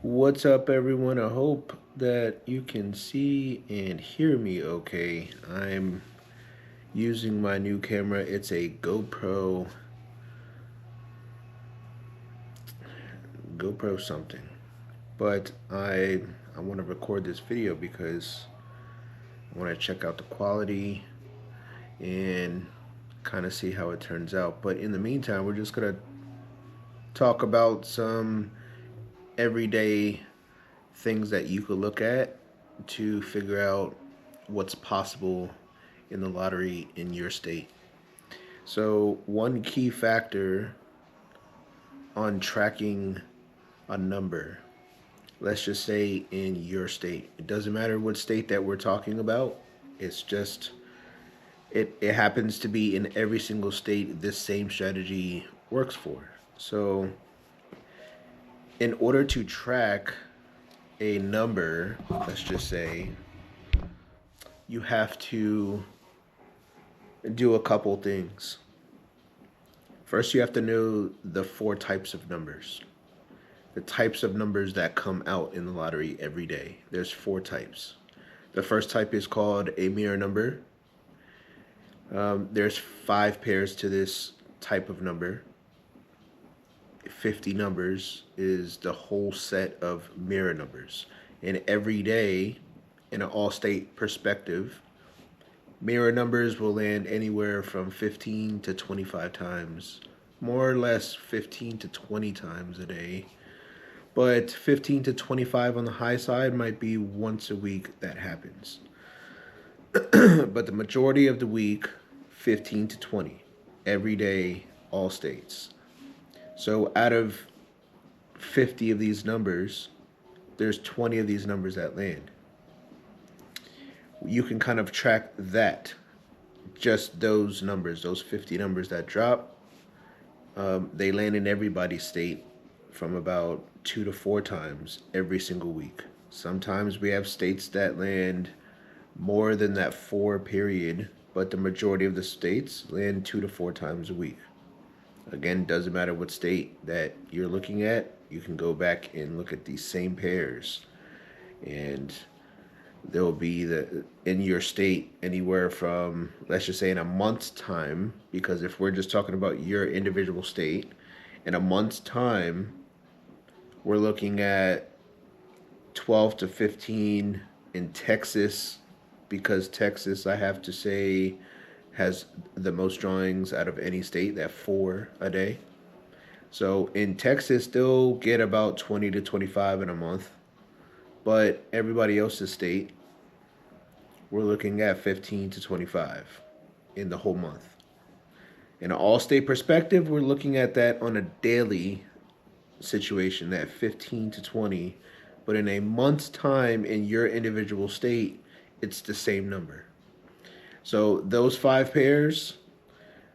What's up, everyone? I hope that you can see and hear me okay. I'm using my new camera. It's a GoPro something. But I want to record this video because I want to check out the quality and kind of see how it turns out. But in the meantime, we're just going to talk about some everyday things that you could look at to figure out what's possible in the lottery in your state. So, one key factor on tracking a number, let's just say in your state, it doesn't matter what state that we're talking about, it's just it happens to be in every single state this same strategy works for. So, in order to track a number, let's just say, you have to do a couple things. First, you have to know the four types of numbers. The types of numbers that come out in the lottery every day. There's four types. The first type is called a mirror number. There's 5 pairs to this type of number. 50 numbers is the whole set of mirror numbers. And every day, in an all-state perspective, mirror numbers will land anywhere from 15 to 25 times, more or less 15 to 20 times a day. But 15 to 25 on the high side might be once a week that happens. But the majority of the week, 15 to 20, every day, all states. So out of 50 of these numbers, there's 20 of these numbers that land. You can kind of track that, just those numbers, those 50 numbers that drop. They land in everybody's state from about 2 to 4 times every single week. Sometimes we have states that land more than that 4 period, but the majority of the states land 2 to 4 times a week. Again, doesn't matter what state that you're looking at, you can go back and look at these same pairs, and there will be in your state anywhere from, let's just say, in a month's time, because if we're just talking about your individual state, in a month's time, we're looking at 12 to 15 in Texas, because Texas, I have to say, has the most drawings out of any state, that 4 a day. So in Texas, they'll get about 20 to 25 in a month. But everybody else's state, we're looking at 15 to 25 in the whole month. In an all state perspective, we're looking at that on a daily situation, that 15 to 20. But in a month's time in your individual state, it's the same number. So those 5 pairs,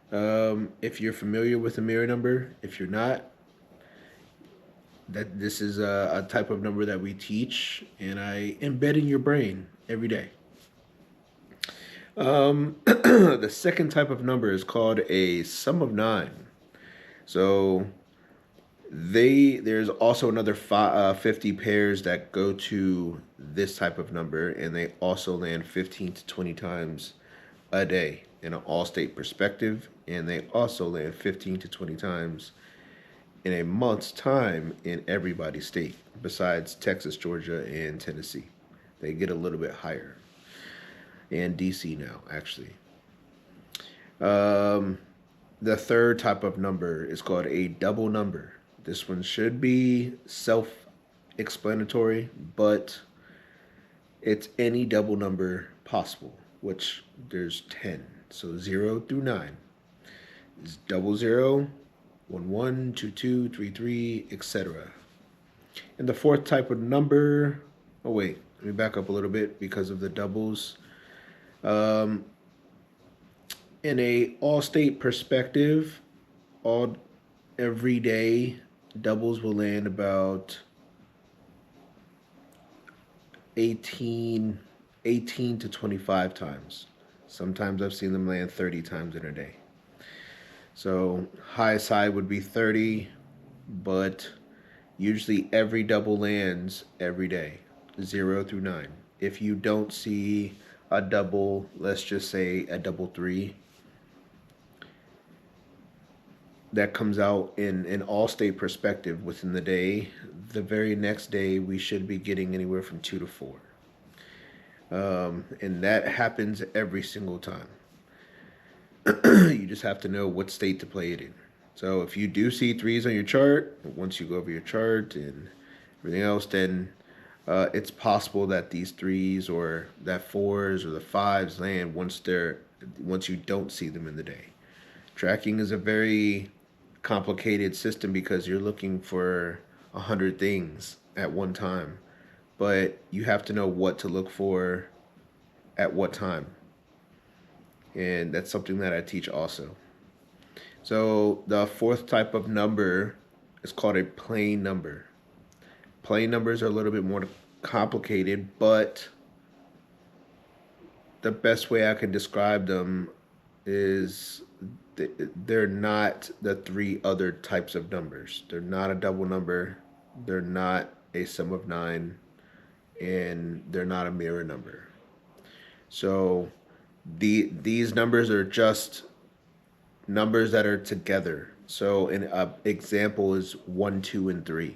if you're familiar with a mirror number, if you're not, that this is a type of number that we teach and I embed in your brain every day. The second type of number is called a sum of 9. So there's also another 50 pairs that go to this type of number, and they also land 15 to 20 times a day in an all-state perspective, and they also land 15 to 20 times in a month's time in everybody's state, besides Texas, Georgia, and Tennessee. They get a little bit higher. And DC now, actually. The third type of number is called a double number. This one should be self-explanatory, but it's any double number possible, which there's 10. So 0 through 9 is 00, 11, 22, 33, etc. And the fourth type of number, oh wait, let me back up a little bit because of the doubles. In a all-state perspective, all everyday doubles will land about 18 to 25 times. Sometimes I've seen them land 30 times in a day. So high side would be 30, but Usually every double lands every day, 0 through 9. If you don't see a double, let's just say a double 3, that comes out in an all state perspective within the day, the very next day we should be getting anywhere from 2 to 4. And that happens every single time. You just have to know what state to play it in. So if you do see threes on your chart, once you go over your chart and everything else, then it's possible that these threes or that fours or the fives land once you don't see them in the day. Tracking is a very complicated system because you're looking for 100 things at one time, but you have to know what to look for at what time, and that's something that I teach also. So the fourth type of number is called a plane number. Plane numbers are a little bit more complicated, but the best way I can describe them is they're not the three other types of numbers. They're not a double number, they're not a sum of 9, and they're not a mirror number. So these numbers are just numbers that are together. So an example is 1, 2, and 3.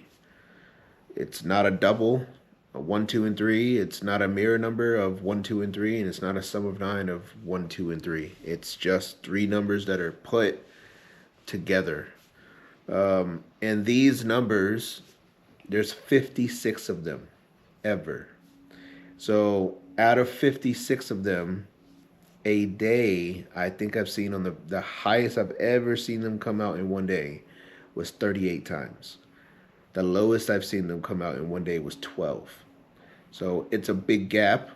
It's not a double, a 1, 2, and 3. It's not a mirror number of 1, 2, and 3, and it's not a sum of 9 of 1, 2, and 3. It's just three numbers that are put together. And these numbers, there's 56 of them ever. So out of 56 of them, a day, I think I've seen on the highest I've ever seen them come out in one day was 38 times. The lowest I've seen them come out in one day was 12. So it's a big gap,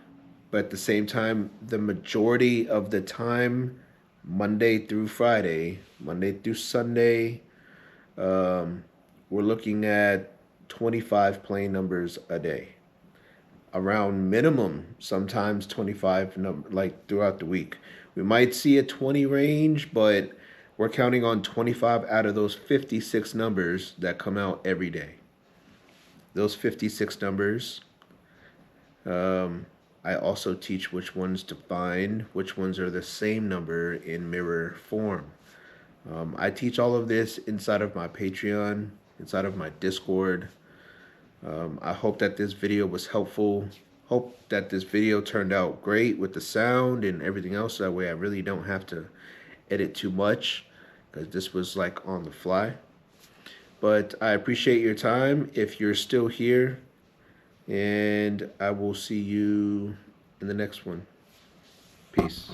but at the same time, the majority of the time, Monday through Friday, Monday through Sunday, we're looking at 25 plane numbers a day. Around minimum, sometimes 25 like throughout the week. We might see a 20 range, but we're counting on 25 out of those 56 numbers that come out every day. Those 56 numbers, I also teach which ones to find, which ones are the same number in mirror form. I teach all of this inside of my Patreon, inside of my Discord. I hope that this video was helpful. Hope that this video turned out great with the sound and everything else. That way I really don't have to edit too much because this was like on the fly. But I appreciate your time if you're still here, and I will see you in the next one. Peace.